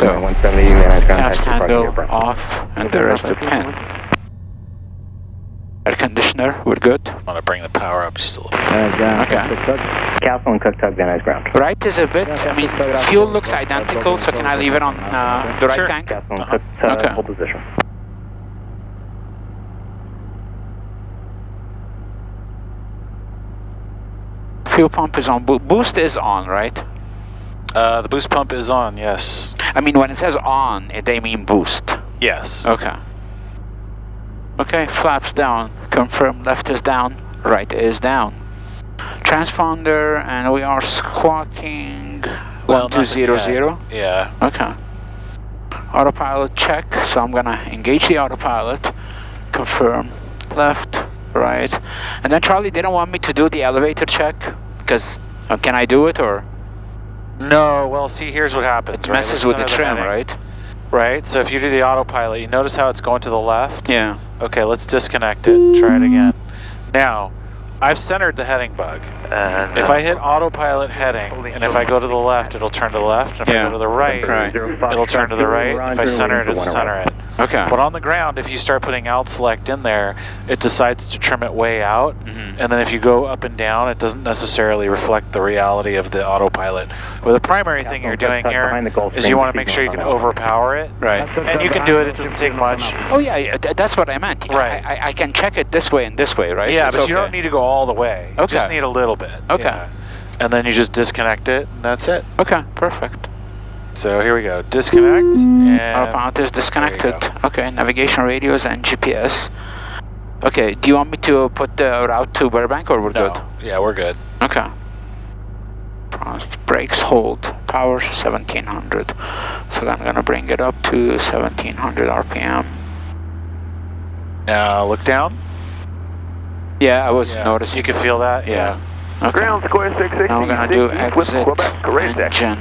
So, 170, manage caps contact handle Burbank. off, and there is the pin. Air conditioner, we're good. I want to bring the power up just a little bit. Okay. Castle and Cook Tug, Van Nuys ground. Right is a bit, I mean, fuel looks identical, so can I leave it on the right Sure. tank? Castle and Cook Tug, Okay. hold position. Fuel pump is on, boost is on, right? The boost pump is on, yes. I mean, when it says on, they mean boost. Yes. Okay. Okay, flaps down. Confirm left is down, right is down. Transponder, and we are squawking 1200. Yeah. Okay. Autopilot check, so I'm gonna engage the autopilot. Confirm left, right. And then Charlie didn't want me to do the elevator check, because can I do it, or? No, well, see, here's what happens. It messes with the trim, heading, right? Right, so if you do the autopilot, you notice how it's going to the left? Yeah. Okay, let's disconnect it. Try it again. Now, I've centered the heading bug. And If I hit autopilot heading, and if I go to the left, it'll turn to the left. And if I go to the right, it'll turn to the right. If I center it, it'll center it. Okay. But on the ground, if you start putting out select in there, it decides to trim it way out. And then if you go up and down, it doesn't necessarily reflect the reality of the autopilot. Well, the primary thing you're doing here is you want to make sure you can overpower it. Right. And you can do it, it doesn't take much. Oh yeah, that's what I meant. Right. I can check it this way and this way, right? Yeah, It's but you okay. don't need to go all the way. You just Okay. need a little bit. Okay. Yeah. And then you just disconnect it, and that's it. Okay, perfect. So here we go. Disconnect, and Autopilot is disconnected. There you Okay, navigation radios and GPS. Okay, do you want me to put the route to Burbank, or we're no. good? Yeah, we're good. Okay. Brakes hold. Power 1700. So I'm gonna bring it up to 1700 RPM. Now look down. Yeah, I was Yeah. noticing. You can feel that? Yeah. Okay. ground square 660. Now we're gonna do exit engine.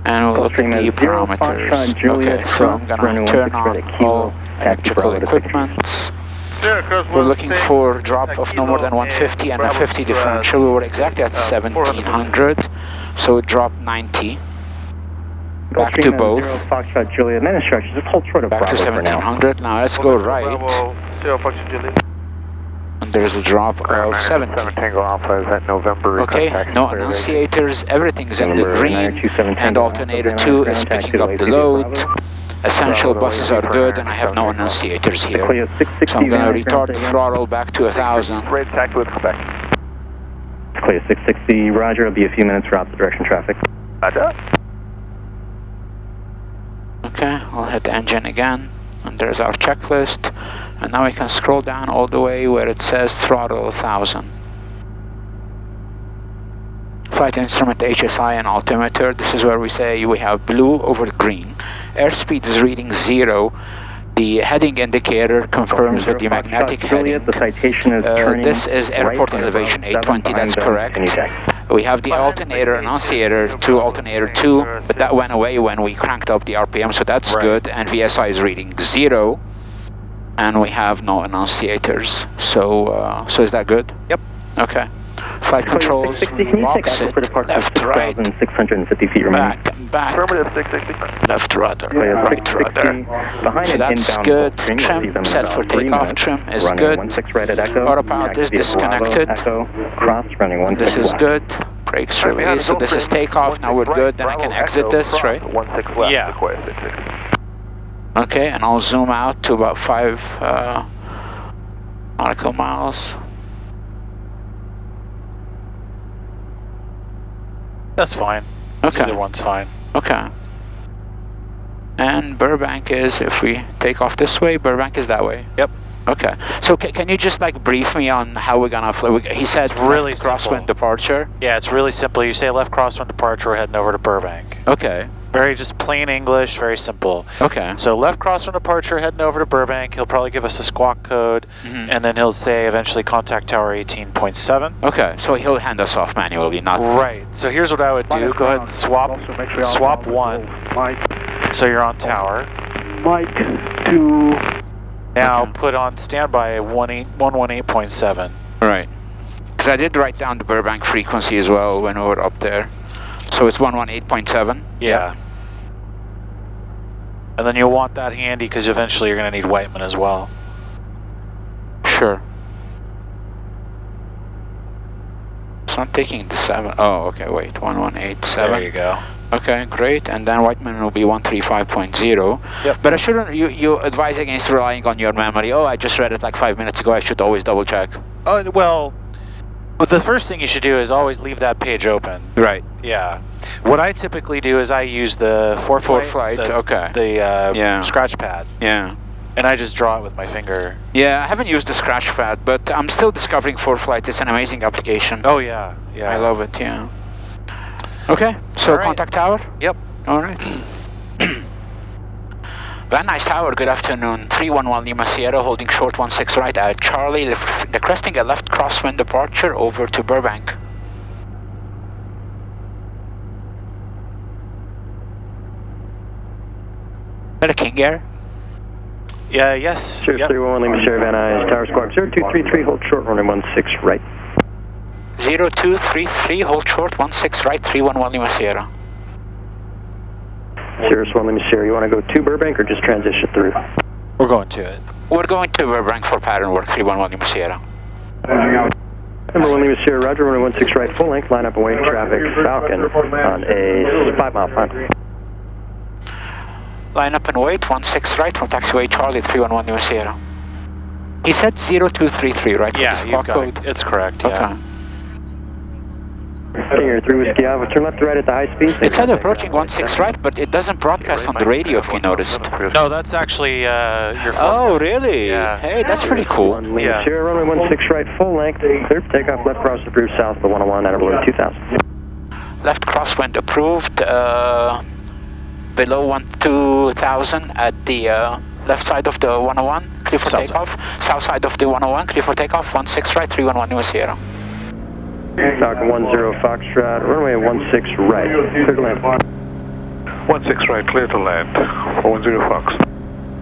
And we'll look at the parameters. Okay, so I'm gonna turn on all electrical equipment. We're looking for a drop of no more than 150 and a 50 differential. We were exactly at 1700, so it dropped 90. Back to both. Foxtrot Juliet, main instructions, just hold short of Back to Bravo for now. 1700. Now let's go right. And there's a drop of 70. Tango Alpha is at November. Okay, no annunciators, everything's in the green, and alternator 2 is picking up the load. Essential buses are good, and I have no annunciators here. So I'm going to retard the throttle back to 1000. Red taxi with Quebec. Clear 660, roger, it'll be a few minutes for opposite direction traffic. Roger. Okay, I'll hit engine again, and there's our checklist. And now we can scroll down all the way where it says throttle 1000. Flight instrument HSI and altimeter. This is where we say we have blue over green. Airspeed is reading 0. The heading indicator confirms with the magnetic heading. The citation is turning this is airport right elevation above 820, that's 7 correct. Can you check? We have the alternator annunciator to alternator 2, but that went away when we cranked up the RPM, so that's good. And VSI is reading 0. And we have no annunciators. So is that good? Yep. Okay. Flight controls, opposite, left, right, 650 feet remaining. back, Affirmative 660. left rudder, right rudder. So that's good. Trim set for takeoff. Trim is good. Autopilot is disconnected. This is good. Brakes released. So this is takeoff. Now we're good. Then I can exit this, right? 16 left. Yeah. Square 660. Okay, and I'll zoom out to about 5 nautical miles. That's fine. Okay. Either one's fine. Okay. And Burbank is, if we take off this way, Burbank is that way. Yep. Okay. So can you just like brief me on how we're gonna fly? He said really crosswind departure. Yeah, it's really simple. You say left crosswind departure, we're heading over to Burbank. Okay. Very just plain English, very simple. Okay. So left crosswind departure, heading over to Burbank. He'll probably give us a squawk code, and then he'll say eventually contact tower 18.7. Okay. So he'll hand us off manually, not Right. So here's what I would do. Go ahead and swap one. Mike. So you're on tower. Mike to. Now put on standby 118.7. Right. Because I did write down the Burbank frequency as well when we were up there. So it's 118.7. Yeah. And then you'll want that handy because eventually you're going to need Whiteman as well. Sure. It's not taking the 7. Oh, okay, wait. 1187. There you go. Okay, great. And then Whiteman will be 135.0. Yep. But I shouldn't, you advise against relying on your memory. Oh, I just read it like 5 minutes ago. I should always double check. Oh, well, the first thing you should do is always leave that page open. Right. Yeah. What I typically do is I use the ForeFlight, okay. The scratch pad. Yeah. And I just draw it with my finger. Yeah, I haven't used the scratch pad, but I'm still discovering ForeFlight. It's an amazing application. Oh, yeah. Yeah. I love it, yeah. Okay, so right. contact tower? Yep. All right. Van Nuys Tower, good afternoon. 311 Lima Sierra, holding short 16 right at Charlie, requesting a left crosswind departure over to Burbank. Is that a King Air? Yeah, yes. Cirrus 311 Lima Sierra, Van Nuys Tower Squawk 0233, hold short, runway 16 right. 0233, hold short, 16 right, 311 Lima Sierra. Cirrus 1 Lima Sierra, you want to go to Burbank or just transition through? We're going to it. We're going to Burbank for pattern work, 311 Lima Sierra. Number 1 Lima Sierra, roger, runway 16 right, full length, line up and wait traffic, Falcon on a 5-mile final. Line up and wait, 16 right, from taxiway Charlie, 311 Lima Sierra. He said 0233, right? Yeah, you've got it. It's correct, yeah. Okay. Here, 3 Whiskey Alpha, turn left to right at the high speed. It said approaching 16 right, but it doesn't broadcast on the radio if you noticed. No, that's actually your phone. Oh, really? Yeah. Hey, that's pretty cool. Lima Yeah. Sierra, runway 16 right, full length, clear for takeoff, left cross approved south, the 101 at balloon 2000. Left crosswind approved, below 2000 at the left side of the 101, clear for takeoff. South side of the 101, clear for takeoff, 16 right, 311 Lima Sierra. Falcon 10 Foxtrot, runway 16 right, clear to land. 16 right, clear to land. 10 Fox.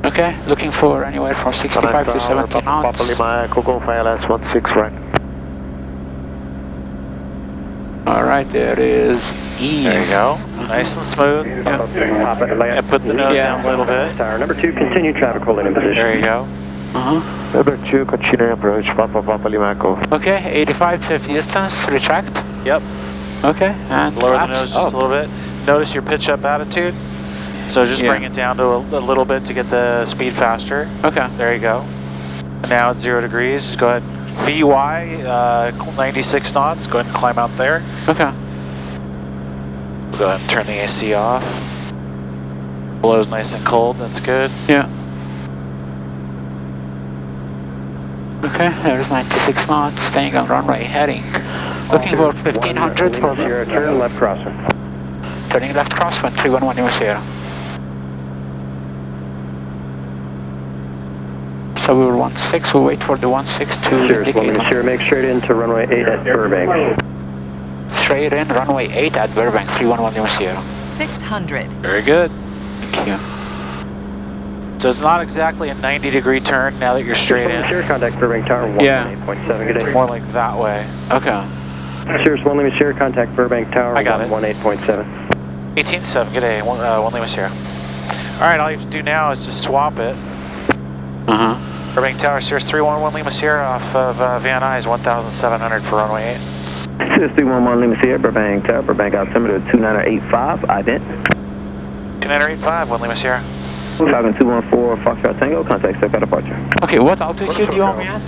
Okay, looking for anywhere from 65 to 70 knots. Papa Lima Echo, go for LS 16 right. Alright, there is ease. There you go. Nice and smooth. And put the nose down a little bit. Tower number 2, continue traffic holding in position. There you go. Number 2, continue approach, Papa Lima Echo. Okay, 85 50 distance, retract. Yep. Okay, and Lower flaps. the nose just a little bit. Notice your pitch up attitude. So just bring it down to a little bit to get the speed faster. Okay. There you go. And now it's 0 degrees. Just go ahead. VY, 96 knots. Go ahead and climb out there. Okay. We'll go ahead and turn the AC off. Blow's nice and cold. That's good. Yeah. Okay, there's 96 knots, staying on runway heading. Looking for 1500 for Sierra, turn left crosswind. turning left crosswind, 311 Lima Sierra. So we were 16, we'll wait for the 16 to Cirrus 1 indicate. Lima Sierra, make straight into runway 8 at Burbank. Straight in, runway 8 at Burbank, 311 Lima Sierra. 600. Very good. Thank you. So it's not exactly a 90-degree turn now that you're straight in. Sierra, contact Burbank Tower 118.7, good day. More like that way. Okay. Cirrus 1 Lima Sierra, contact Burbank Tower I got it. 118.7. 18.7, good day. 1 Lima Sierra. All right, all you have to do now is just swap it. Burbank Tower, Cirrus 311 Lima Sierra off of Van Nuys, 1,700 for runway 8. Cirrus 311 Lima Sierra, Burbank Tower, Burbank altimeter 2985, ident. 2985, 1 Lima Sierra. Falcon 214, Foxtrot Tango, contact SoCal departure. Okay, what altitude do you want me at?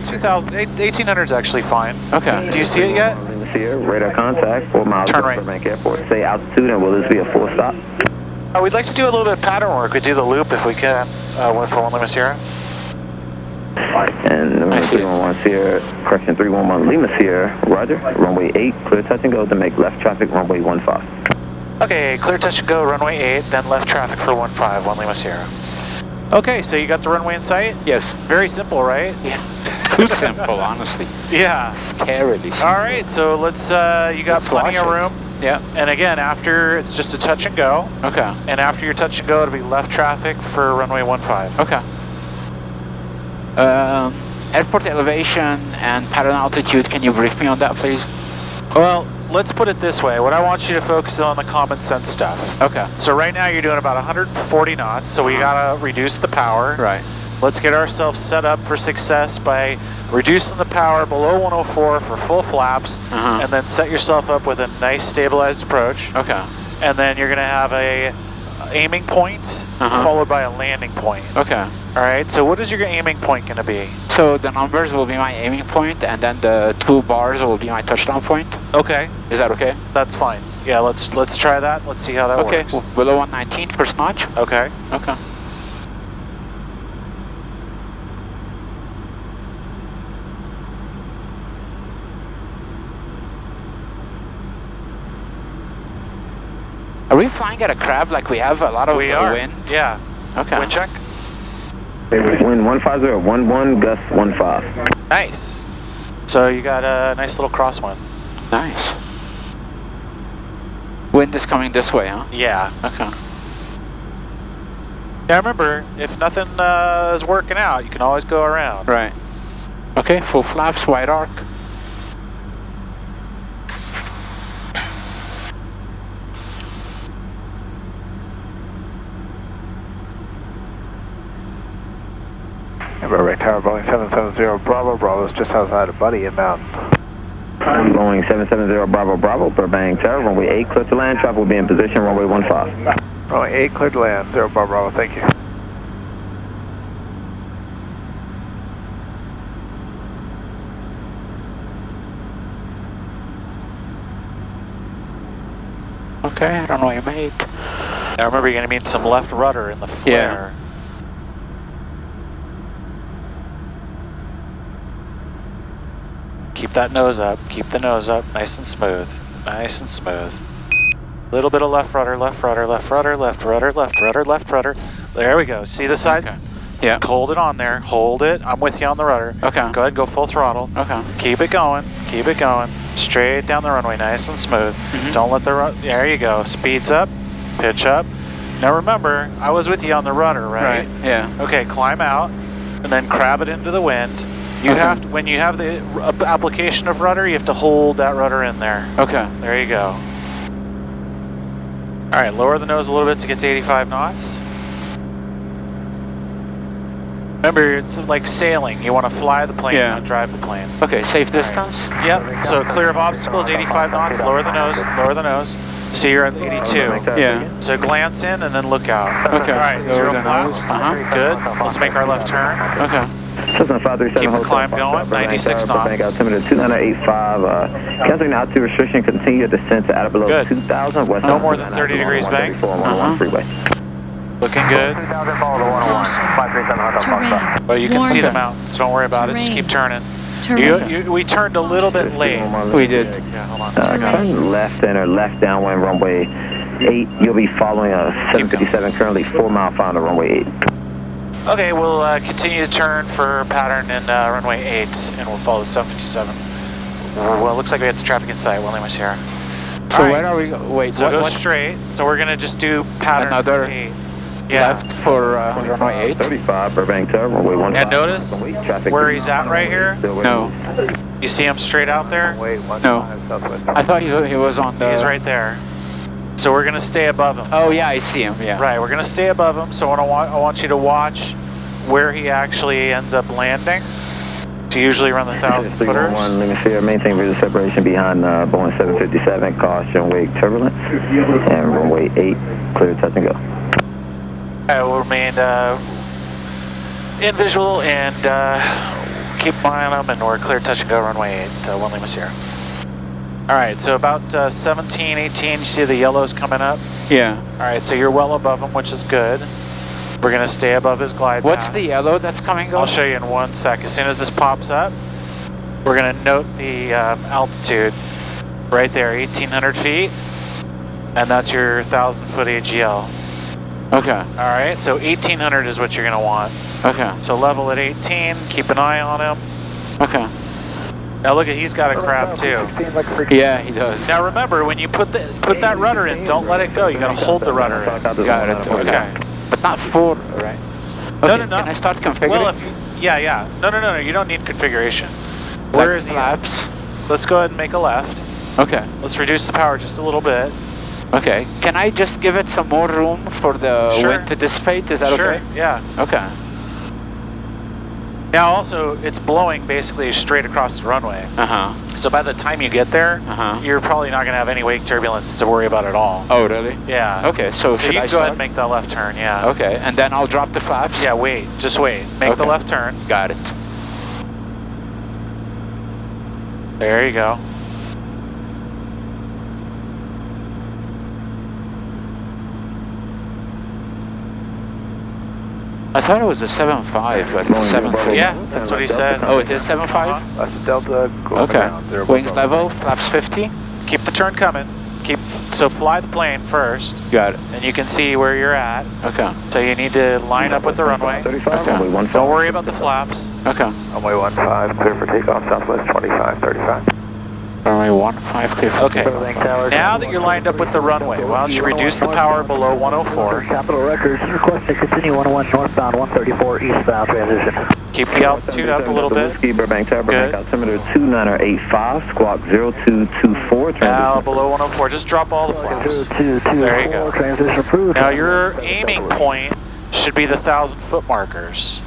1800 is actually fine. Okay. Do you see it yet? Lima Sierra, radar contact, 4 miles Turn to right. Burbank Airport. Say altitude, and will this be a full stop? We'd like to do a little bit of pattern work. We'd do the loop if we can. For 1 Lima Sierra. And number 311 Sierra, correction 311 Lima Sierra, roger, runway 8, clear touch and go to make left traffic, runway 15. Okay, clear touch and go, runway 8, then left traffic for 15, 1 Lima Sierra. Okay, so you got the runway in sight? Yes. Very simple, right? Yeah. Too simple, honestly. Yeah. Scarily simple. All right, so let's, you got plenty of room. Yeah. And again, after, it's just a touch and go. Okay. And after your touch and go, it'll be left traffic for runway 15. Okay. Airport elevation and pattern altitude, can you brief me on that, please? Well, let's put it this way. What I want you to focus on the common sense stuff. Okay. So right now you're doing about 140 knots, so we gotta reduce the power. Right. Let's get ourselves set up for success by reducing the power below 104 for full flaps, and then set yourself up with a nice stabilized approach. Okay. And then you're gonna have a aiming point followed by a landing point. Okay. All right. So what is your aiming point gonna be? So the numbers will be my aiming point, and then the 2 bars will be my touchdown point. Okay. Is that okay? That's fine. Yeah. Let's try that. Let's see how that works. Okay. Below 119 first notch. Okay. Okay. Are we flying at a crab like we have a lot of wind? Yeah. Okay. Wind check. Wind 150, 11, gust 15. Nice. So you got a nice little crosswind. Nice. Wind is coming this way, huh? Yeah. Okay. Yeah, remember, if nothing is working out, you can always go around. Right. Okay, full flaps, wide arc. Burbank Tower, Boeing 770 Bravo, Bravo is just outside of Buddy inbound. Boeing 770 Bravo, Bravo, Burbank Tower, runway 8, clear to land, traffic will be in position, runway 15. Runway 8, clear to land, 0 Bravo, Bravo, thank you. Okay, runway 8. Now remember, you're going to need some left rudder in the flare. Yeah. Keep that nose up. Keep the nose up. Nice and smooth. Nice and smooth. Little bit of left rudder, left rudder, left rudder, left rudder, left rudder, left rudder. There we go. See the side? Okay. Yeah. Hold it on there. Hold it. I'm with you on the rudder. Okay. Go ahead. Go full throttle. Okay. Keep it going. Keep it going. Straight down the runway. Nice and smooth. Don't let the there you go. Speeds up. Pitch up. Now remember, I was with you on the rudder, right? Right. Yeah. Okay. Climb out, and then crab it into the wind. You have to, when you have the application of rudder, you have to hold that rudder in there. Okay. There you go. All right, lower the nose a little bit to get to 85 knots. Remember, it's like sailing. You want to fly the plane, not drive the plane. Okay, safe distance? Right. Yep, so clear of obstacles, 85 knots, lower the nose, lower the nose. See, you're at 82. Yeah. So glance in and then look out. Okay. All right, 0 flaps. Good. Let's make our left turn. Okay. Keep the climb going, 96 knots. Altimeter 2985, canceling the altitude restriction, continue descent to at below 2,000. West no more than 30 degrees bank. Freeway. Looking good. But you can see the mountains, don't worry about it, just keep turning. We turned a little bit late. We did. Yeah, hold on. Turn left enter, left downwind, runway 8. You'll be following a 757, currently 4 mile final, runway 8. Okay, we'll continue to turn for pattern in runway 8, and we'll follow the 757. Well, it looks like we have the traffic in sight. William was here. So where are we? Wait, so go straight. So we're going to just do pattern another 8. Yeah. Left for runway 8. 35, Burbank Tower, runway 15. And notice where he's at right here? No. You see him straight out there? No. I thought he was on the... He's right there. So we're going to stay above him. Oh yeah, I see him, yeah. Right, we're going to stay above him, so I want you to watch where he actually ends up landing. To usually run the 1,000 footers. Let me see, maintain visual separation behind Boeing 757, caution wake turbulence, and runway 8, clear touch and go. I will remain in visual and keep an eye on them, and we're clear touch and go runway 8. William was here. Alright, so about 17, 18, you see the yellows coming up? Yeah. Alright, so you're well above him, which is good. We're going to stay above his glide path. What's the yellow that's coming up? I'll show you in 1 sec. As soon as this pops up, we're going to note the altitude right there, 1,800 feet, and that's your 1,000-foot AGL. Okay. Alright, so 1,800 is what you're going to want. Okay. So level at 18, keep an eye on him. Okay. Now look at, he's got a crab too. Yeah, he does. Now remember, when you put that rudder in, don't let it go. You got to hold the rudder in. Got it. Okay. But not full, right? Okay. No. Can I start configuring? Well, yeah. No. You don't need configuration. Where is he? Flaps. Let's go ahead and make a left. Okay. Let's reduce the power just a little bit. Okay. Can I just give it some more room for the wind to dissipate? Is that okay? Sure, yeah. Okay. Now also, it's blowing basically straight across the runway. So by the time you get there, you're probably not going to have any wake turbulence to worry about at all. Oh, really? Yeah. Okay, so should you I can go ahead and make that left turn, yeah. Okay, and then I'll drop the flaps? Yeah, wait. Just wait. Make the left turn. Got it. There you go. I thought it was a 7.5, but it's a 7.3. Yeah, that's what he said. Oh, it is 7.5? That's Delta. Okay. Wings level, flaps 50. Keep the turn coming. So fly the plane first. Got it. And you can see where you're at. Okay. So you need to line up with the runway. Okay. Don't worry about the flaps. Okay. Runway 15, clear for takeoff, southwest 2535. Runway 15, clear for Okay. Now that you're lined up with the runway, why don't you reduce the power below 104. Capital Records, request to continue 101 northbound, 134 eastbound transition. Keep the altitude up a little bit. Burbank Tower, Burbank altimeter 2985, squawk 0224. Now below 104, just drop all the flaps. There you go. Transition approved. Now your aiming point should be the 1,000-foot markers.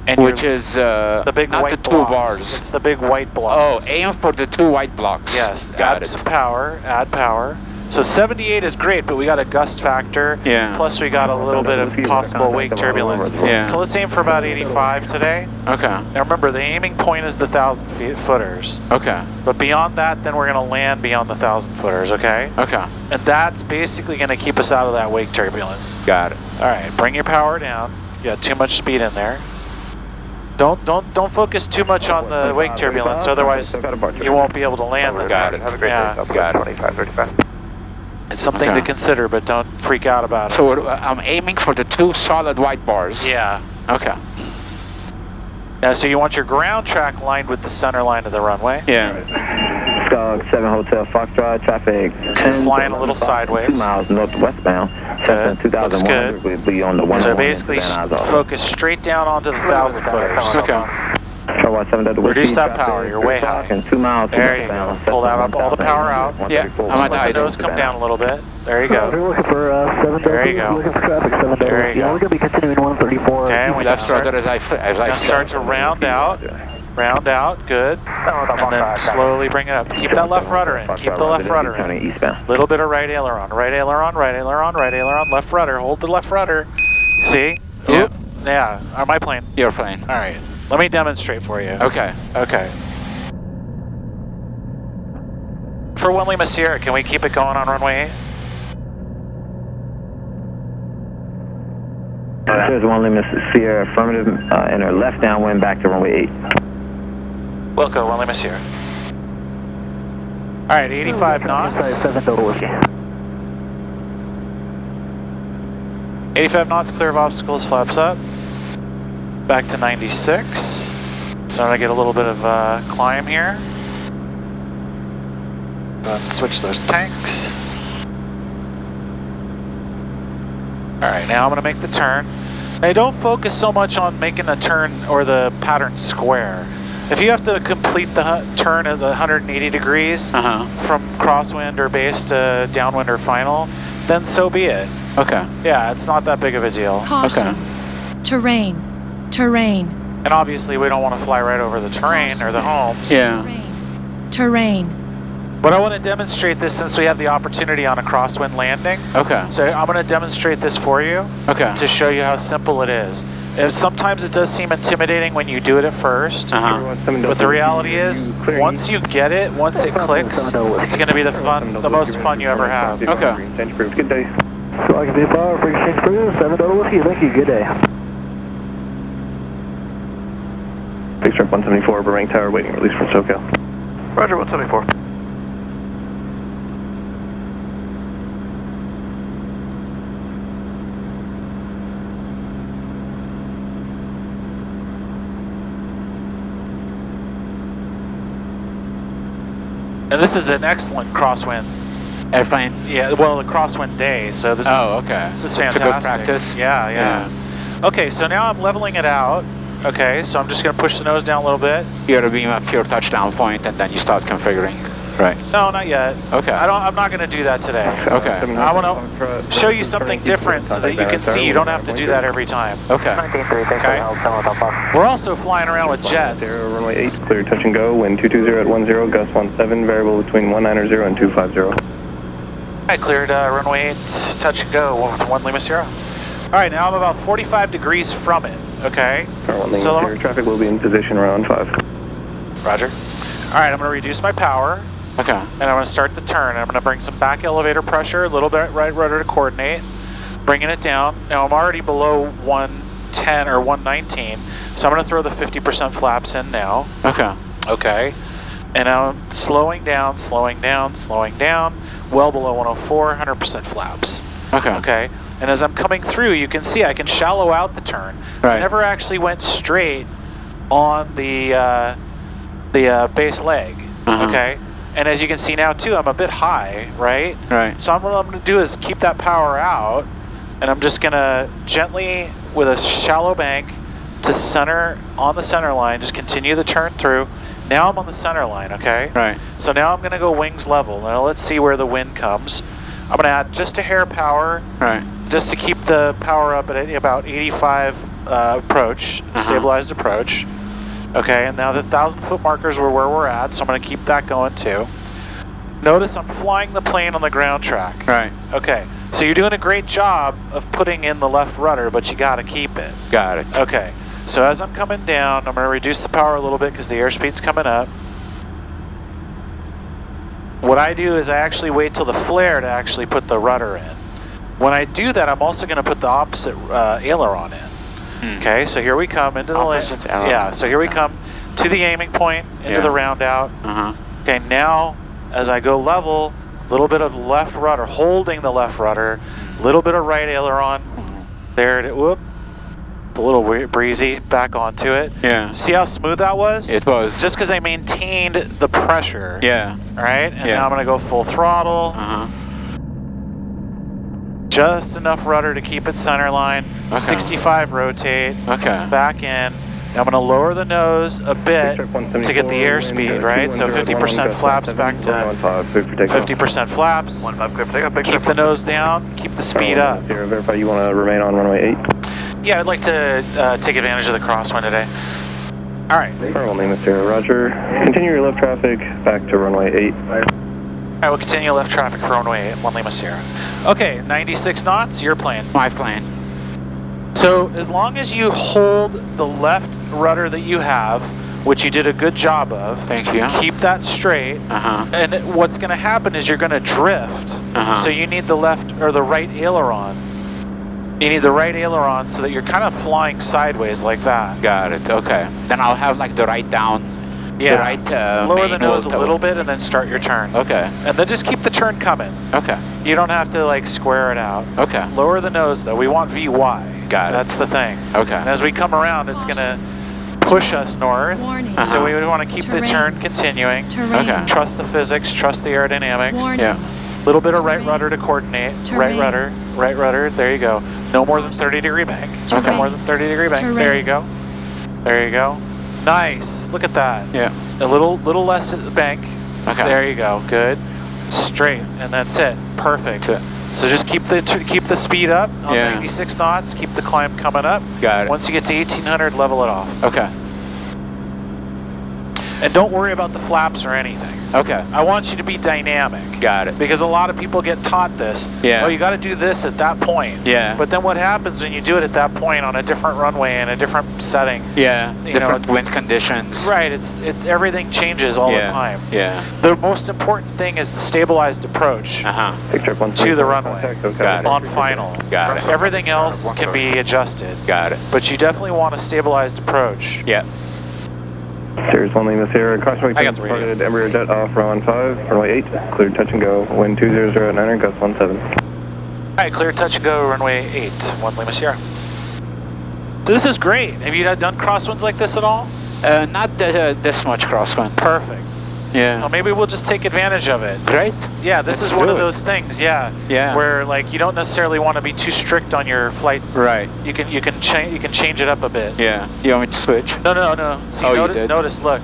And which is the big not white the two blocks. bars. It's the big white blocks. Oh, aim for the two white blocks. Yes, Got add some power, add power. So 78 is great, but we got a gust factor. Yeah. Plus we got a little bit of possible wake turbulence. Yeah. So let's aim for about 85 today. Okay. Now remember, the aiming point is the 1,000-footers. Okay. But beyond that, then we're going to land beyond the 1,000-footers, okay? Okay. And that's basically going to keep us out of that wake turbulence. Got it. All right, bring your power down. You got too much speed in there. Don't focus too much on the wake turbulence, otherwise you won't be able to land the Got it. Have a great day. Got it. 2535. It's something to consider, but don't freak out about it. So I'm aiming for the two solid white bars. Yeah. Okay. Now, so you want your ground track lined with the center line of the runway. Yeah. Skog 7 Hotel Foxtrot, traffic 10. Flying a little sideways. 2 miles northwestbound. Good. 2100 will be on the 101. So basically focus straight down onto the 1,000-footers. Okay. Reduce that power, you're way high. 2 miles There you go. Pull that up, all the power out. Yeah, I'm at Let the idle. nose come down a little bit. There you go. We're looking for 7 There you go. Looking for traffic, 7 There you go. We're going to be continuing 134. Okay, and we Left rudder as I now start to round out. Round out, good. And then slowly bring it up. Keep that left rudder in. Keep the left rudder in. Little bit of right aileron. Right aileron, right aileron, right aileron, left rudder. Hold the left rudder. See? Yeah. Oop. Yeah. My plane. Your plane. All right. Let me demonstrate for you. Okay. Okay. For 1 Lima Sierra, can we keep it going on runway 8? There's 1 Lima Sierra, affirmative, enter left downwind back to runway 8. Wilco, 1 Lima Sierra. All right, 85 knots. 7 total whiskey. 85 knots, clear of obstacles, flaps up. Back to 96. So I'm going to get a little bit of climb here. Switch those tanks. Alright, now I'm going to make the turn. Now don't focus so much on making the turn or the pattern square. If you have to complete the turn at 180 degrees from crosswind or base to downwind or final, then so be it. Okay. Yeah, it's not that big of a deal. Caution. Terrain. And obviously we don't want to fly right over the terrain or the homes. Yeah. Terrain. But I want to demonstrate this since we have the opportunity on a crosswind landing. Okay. So I'm going to demonstrate this for you Okay. to show you how simple it is. Sometimes it does seem intimidating when you do it at first. But the reality is, once you get it, once it clicks, it's going to be the most fun you ever have. Okay. Good day. So I can be power for exchange crew, 7 total whiskey. Thank you. Good day. Big Shrimp 174, Burbank Tower, waiting release from SoCal. Roger, 174. And this is an excellent crosswind. Airplane? Yeah, well, the crosswind day, so this okay. This is It's fantastic. a good practice. Yeah. Okay, so now I'm leveling it out. Okay, so I'm just going to push the nose down a little bit. You're to beam up your touchdown point and then you start configuring. Right. No, not yet. Okay. I'm not going to do that today. Okay. I want to show you something different so that you can see. You don't have to do that every time. Okay. Okay. We're also flying around with jets. Runway 8, clear touch and go, wind 220 at 10, gust 17, variable between 190 and 250. I cleared runway 8, touch and go with 1 Lima Sierra. All right, now I'm about 45 degrees from it, okay? So traffic will be in position around 5. Roger. All right, I'm going to reduce my power. Okay. And I'm going to start the turn. I'm going to bring some back elevator pressure, a little bit right rudder to coordinate, bringing it down. Now I'm already below 110 or 119, so I'm going to throw the 50% flaps in now. Okay. Okay. And now I'm slowing down, well below 104, 100% flaps. Okay. Okay. And as I'm coming through, you can see I can shallow out the turn. Right. I never actually went straight on the base leg. Okay. And as you can see now too, I'm a bit high, right? Right. So what I'm going to do is keep that power out, and I'm just going to gently, with a shallow bank, to center, on the center line, just continue the turn through. Now I'm on the center line, okay? Right. So now I'm going to go wings level. Now let's see where the wind comes. I'm going to add just a hair power, Right. just to keep the power up at about 85 approach, stabilized approach. Okay, and now the 1,000-foot markers were where we're at, so I'm going to keep that going too. Notice I'm flying the plane on the ground track. Right. Okay, so you're doing a great job of putting in the left rudder, but you got to keep it. Got it. Okay, so as I'm coming down, I'm going to reduce the power a little bit because the airspeed's coming up. What I do is I actually wait till the flare to actually put the rudder in. When I do that, I'm also going to put the opposite aileron in. Okay, so here we come into the Opposite aileron. Yeah, so here we come to the aiming point, into the round out. Okay, now as I go level, a little bit of left rudder, holding the left rudder, a little bit of right aileron. There it is. Whoop. It's a little breezy. Back onto it. Yeah. See how smooth that was? It was. Just because I maintained the pressure. Yeah. All right, and now I'm going to go full throttle. Just enough rudder to keep it center line. 65 rotate. Okay. Back in. Now I'm going to lower the nose a bit to get the airspeed, right? So 50% flaps back to 50% flaps. Keep the nose down. Keep the speed up. Verify you want to remain on runway 8. Yeah, I'd like to take advantage of the crosswind today. All right. One Lima Sierra, Roger. Continue your left traffic back to runway 8. I will continue left traffic for runway 1 Lima Sierra. Okay, 96 knots, your plane. My plane. So as long as you hold the left rudder that you have, which you did a good job of, Thank you. keep that straight, and what's going to happen is you're going to drift. So you need the left or the right aileron. You need the right aileron so that you're kind of flying sideways like that. Got it. Okay. Then I'll have like the right down. Yeah. The right, lower the nose a little bit and then start your turn. Okay. And then just keep the turn coming. Okay. You don't have to like square it out. Okay. Lower the nose though. We want VY. Got it. That's the thing. Okay. And as we come around, it's going to push us north. Warning. So we would want to keep the Terrain. turn continuing. Terrain. Okay. Trust the physics, trust the aerodynamics. Warning. Yeah. Little bit of right Terrain. rudder to coordinate. Terrain. Right rudder. There you go. No more than 30-degree bank. Terrain. No more than 30-degree bank. Terrain. There you go. There you go. Nice. Look at that. Yeah. A little less bank. Okay. There you go. Good. Straight, and that's it. Perfect. That's So just keep the speed up on 96 knots. Keep the climb coming up. Got it. Once you get to 1800, level it off. Okay. And don't worry about the flaps or anything. Okay. I want you to be dynamic. Got it. Because a lot of people get taught this. Yeah. Oh, you got to do this at that point. Yeah. But then what happens when you do it at that point on a different runway in a different setting? Yeah. You know, Different it's- wind conditions. Right. Everything changes all the time. Yeah. The most important thing is the stabilized approach to the runway Got it. on final. Got it. Everything else can be adjusted. Got it. But you definitely want a stabilized approach. Yeah. Cirrus 1 Lima Sierra, crossway I got the radio. departed Embraer jet off runway 5, runway 8, cleared touch and go, wind 200 at 9, gust 17. All right, clear touch and go, runway 8, 1 Lima Sierra. So this is great. Have you done crosswinds like this at all? Not this much crosswind. Perfect. Yeah. So maybe we'll just take advantage of it. Great. Yeah, this Let's is one do of it. those things, yeah. Yeah. Where like you don't necessarily want to be too strict on your flight. Right. You can change it up a bit. Yeah. You want me to switch? No. See, Oh, you did? notice, look.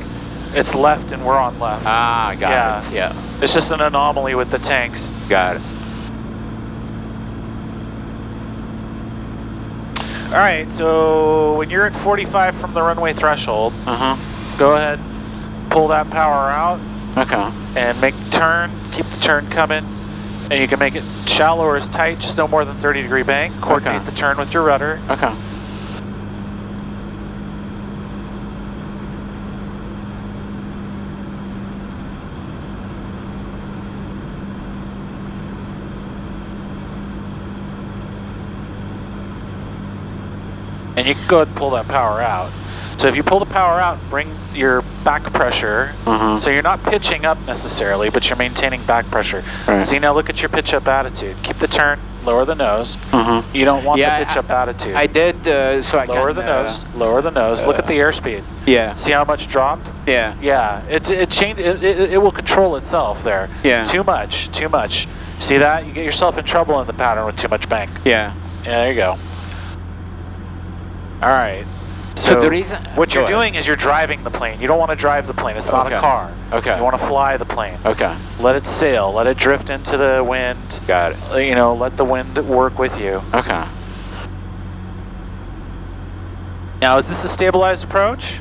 It's left and we're on left. Ah, got it. Yeah. It's just an anomaly with the tanks. Got it. Alright, so when you're at 45 from the runway threshold, go ahead, pull that power out. Okay. And make the turn, keep the turn coming, and you can make it shallow or as tight, just no more than 30-degree bank. Coordinate the turn with your rudder. Okay. And you can go ahead and pull that power out. So if you pull the power out, bring your back pressure, so you're not pitching up necessarily, but you're maintaining back pressure. Right. See, now look at your pitch up attitude. Keep the turn, lower the nose. You don't want the pitch up attitude. I did, so I lower the nose, lower the nose. Look at the airspeed. Yeah. See how much dropped? Yeah. Yeah, it will control itself there. Yeah. Too much. See that? You get yourself in trouble in the pattern with too much bank. Yeah. Yeah, there you go. All right. So the reason what you're doing is you're driving the plane. You don't want to drive the plane. It's not a car. Okay. You want to fly the plane. Okay. Let it sail. Let it drift into the wind. Got it. You know, let the wind work with you. Okay. Now, is this a stabilized approach?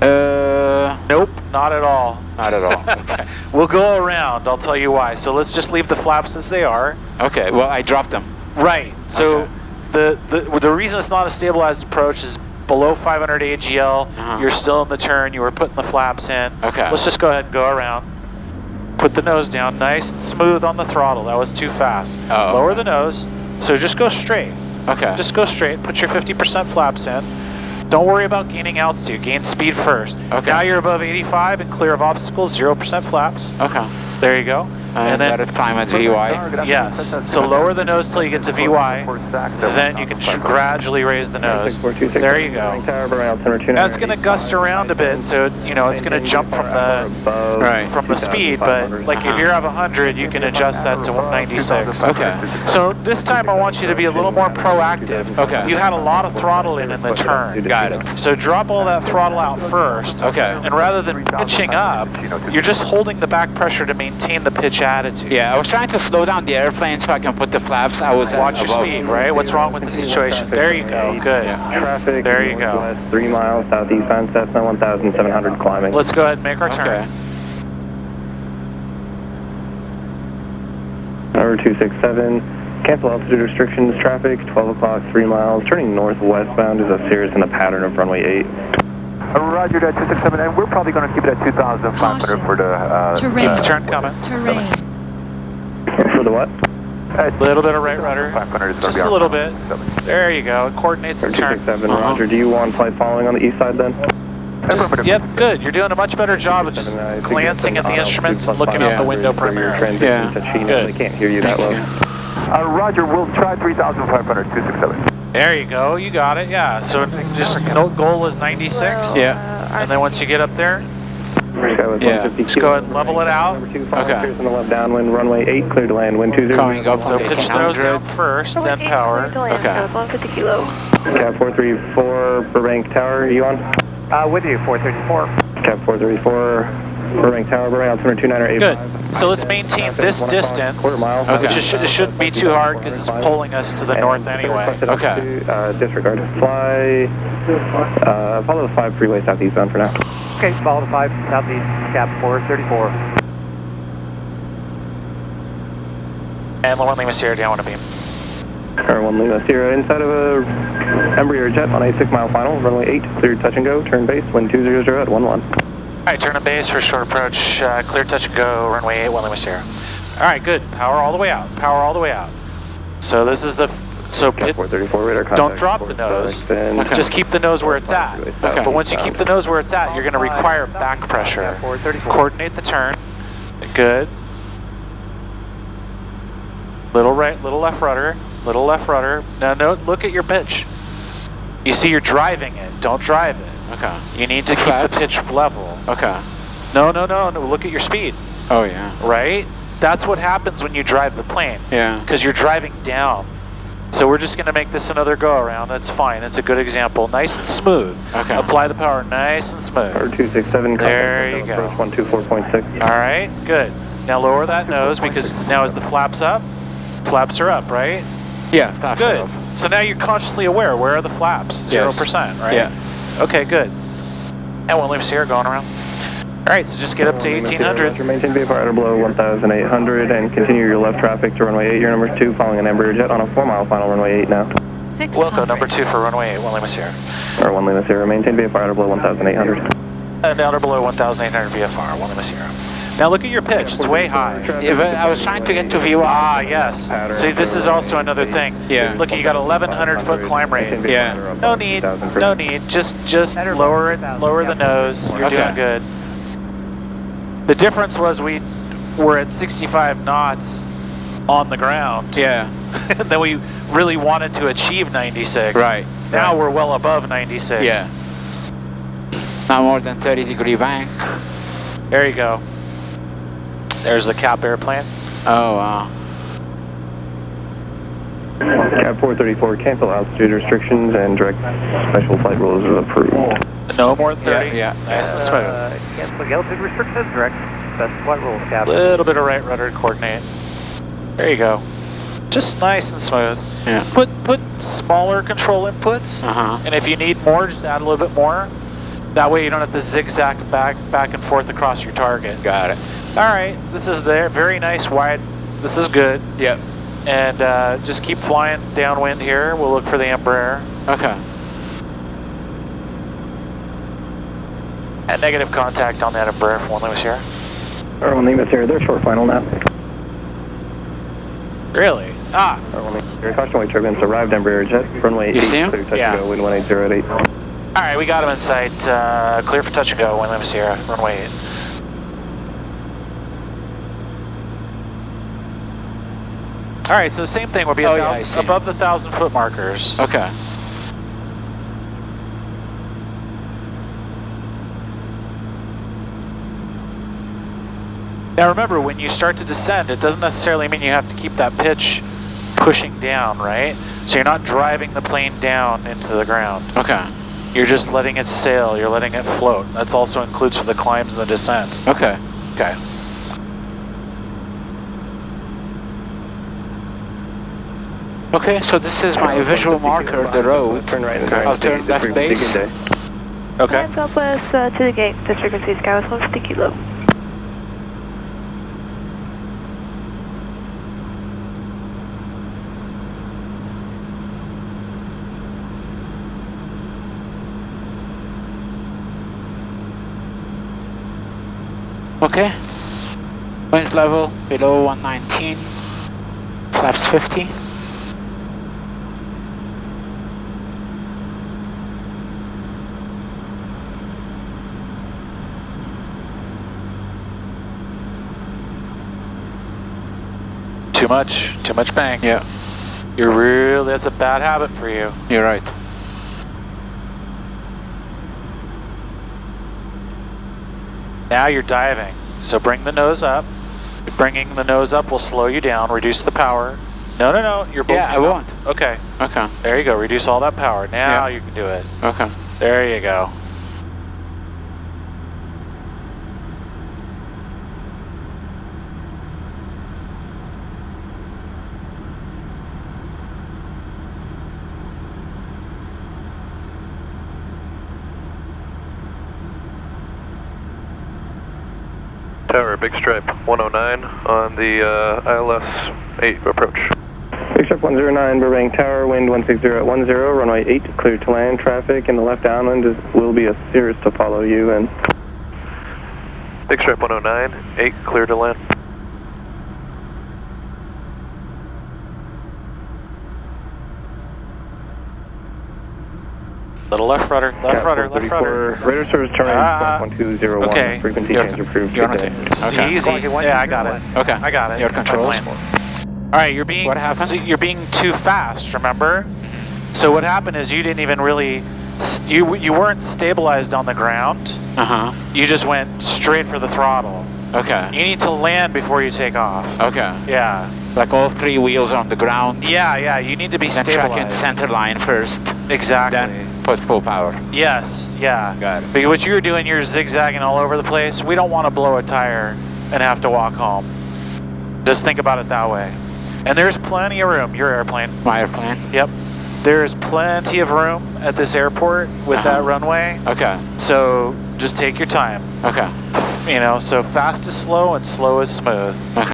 Nope, not at all. Not at all. Okay. We'll go around. I'll tell you why. So let's just leave the flaps as they are. Okay. Well, I dropped them. Right. So the reason it's not a stabilized approach is below 500 AGL. You're still in the turn. You were putting the flaps in. Okay. Let's just go ahead and go around. Put the nose down, nice and smooth on the throttle. That was too fast. Oh. Lower the nose. So just go straight. Okay. Just go straight. Put your 50% flaps in. Don't worry about gaining altitude. Gain speed first. Okay. Now you're above 85 and clear of obstacles. 0% flaps. Okay. There you go. And then let it climb at VY. Yes. So lower the nose till you get to VY. Then you can gradually raise the nose. There you go. That's going to gust around a bit, so you know it's going to jump from the speed. But like if you're at 100, you can adjust that to 196. Okay. So this time I want you to be a little more proactive. Okay. You had a lot of throttle in the turn. Got it. So drop all that throttle out first. Okay. And rather than pitching up, you're just holding the back pressure to maintain the pitch attitude. Yeah, I was trying to slow down the airplane so I can put the flaps. I was watch your speed, right? What's wrong with the situation? There you go. Good. Traffic. There you go. West 3 miles southeastbound Cessna 1700 climbing. Let's go ahead and make our turn. Number 267. Cancel altitude restrictions. Traffic 12 o'clock 3 miles. Turning northwestbound is a Cirrus in the pattern of runway 8. Roger that 267, and we're probably going to keep it at 2,500 for the terrain. Keep the turn coming. Terrain. For the what? A little bit of right rudder. Just a little bit. There you go. It coordinates the turn. 267. Roger. Do you want flight following on the east side then? Yep, good. You're doing a much better job of just glancing at the instruments and looking out the window primarily. Yeah. They can't hear you that low. Roger, we'll try 3,500, 267. There you go. You got it. Yeah. So just goal is 96. Yeah. And then once you get up there, just go ahead and level it out. Okay. On the left downwind, runway 8, clear to land, wind 20. Coming up. So pitch the nose down first, then power. Okay. Cab 434, Burbank Tower, you on? With you, 434. Cab 434, Burbank Tower, Burbank, altimeter 2985. Good. So let's maintain this distance, which it shouldn't be too hard because it's pulling us to the north anyway. Okay. Disregard. Fly, follow the 5 freeway southeastbound for now. Okay, follow the 5 southeast, cab 434. And Lima Lima Sierra down, want to beam. Air 1 Lima Sierra, inside of a Embraer jet on a 6-mile final, runway 8, cleared touch and go, turn base, wind 200 at 11. Alright, turn to base for short approach, clear touch and go, runway 8, 1 Lima Sierra. Alright, good. Power all the way out. Power all the way out. So this is the... So pit, 434 radar contact, don't drop the nose. Just keep the nose where it's at. Okay. But once you keep the nose where it's at, you're going to require back pressure. Coordinate the turn. Good. Little right, little left rudder. Little left rudder. Now, look at your pitch. You see you're driving it. Don't drive it. Okay. You need to keep the pitch level. Okay. No. Look at your speed. Oh, yeah. Right? That's what happens when you drive the plane. Yeah. Because you're driving down. So we're just going to make this another go around. That's fine. It's a good example. Nice and smooth. Okay. Apply the power nice and smooth. 267. There you go. 124.6. All right, good. Now lower that nose because now as the flaps up, flaps are up, right? Yeah, flaps Good. are up. So now you're consciously aware. Where are the flaps? 0%, right? Yeah. Okay, good. And William Sierra going around. All right, so just get up to 1800. Maintain VFR out below 1,800 and continue your left traffic to runway 8. Your number 2 following an Embraer jet on a 4-mile final runway 8 now. 600. Wilco, number 2 for runway 8, 1 Lima Sierra. Or 1 Lima Sierra. Maintain VFR out below 1,800. And down or below 1,800 VFR, 1 Lima Sierra. Now look at your pitch, it's way high. Yeah, but I was trying to get to V1. Ah, yes. See, this is also another thing. Yeah. Look, you got 1,100 foot climb rate. Yeah. No need, no need. Just lower it, lower the nose. You're Okay. doing good. The difference was we were at 65 knots on the ground. Yeah. And then we really wanted to achieve 96. Right. Now we're well above 96. Yeah. Now more than 30-degree bank. There you go. There's the cap airplane. Oh, wow. Cap 434, cancel altitude restrictions and direct special flight rules is approved. No more than 30. Yeah. Nice and smooth. Cancel altitude restrictions, direct best flight rules, A Captain. little bit of right rudder coordinate. There you go. Just nice and smooth. Yeah. Put smaller control inputs, Uh-huh. and if you need more, just add a little bit more. That way you don't have to zigzag back and forth across your target. Got it. All right, this is there. Very nice wide. This is good. Yep. And just keep flying downwind here. We'll look for the Embraer. Okay. At negative contact on that Embraer for 1 Lima Sierra. Or 1 Lima Sierra, they're short final now. Really? Ah. Or 1 Lima Sierra, caution wing turbulence arrived Embraer jet, runway 8, You see him? clear touch Yeah. and go, wind 180 at 8. All right, we got him in sight. Clear for touch and go. 1 Lima Sierra, runway 8. All right, so the same thing will be above the 1,000-foot markers. Okay. Now remember, when you start to descend, it doesn't necessarily mean you have to keep that pitch pushing down, right? So you're not driving the plane down into the ground. Okay. You're just letting it sail, you're letting it float. That's also includes for the climbs and the descents. Okay. Okay. Okay, so this is my visual marker, the road. Turn right and I'll turn left base. Okay. Southwest to the gate. This frequency is Skywas 150 kilo. Okay. Winds level below 119. Flaps 50. Too much bang. Yeah, That's a bad habit for you. you're right. Now you're diving, so bring the nose up. Bringing the nose up will slow you down, reduce the power. No, you're both. Yeah, I won't. Okay, Okay. there you go, reduce all that power. Now Yeah. you can do it. Okay. There you go. Tower, big stripe, 109 on the ILS 8 approach. Big Stripe 109, Burbank Tower, wind 160 at 10, runway 8, clear to land. Traffic in the left downwind will be a Cirrus to follow you, and Big Stripe 109, 8, clear to land. Little left rudder, left rudder. Radar service turning 1201, okay. frequency change approved. You're on it. Okay. Easy. Yeah, I got it. Okay. I got it. Your controls. All right, you're being. What happened? So you're being too fast. Remember? So what happened is you didn't even really. You weren't stabilized on the ground. Uh-huh. You just went straight for the throttle. Okay. You need to land before you take off. Okay. Yeah. Like all 3 wheels on the ground. Yeah, you need to be Then stabilized. track in center line first. Exactly. Then put full power. Yes, yeah. Got it. But what you're doing, you're zigzagging all over the place. We don't want to blow a tire and have to walk home. Just think about it that way. And there's plenty of room. Your airplane. My airplane? Yep. There's plenty of room at this airport with that runway. Okay. So just take your time. Okay. You know, so fast is slow and slow is smooth. Okay.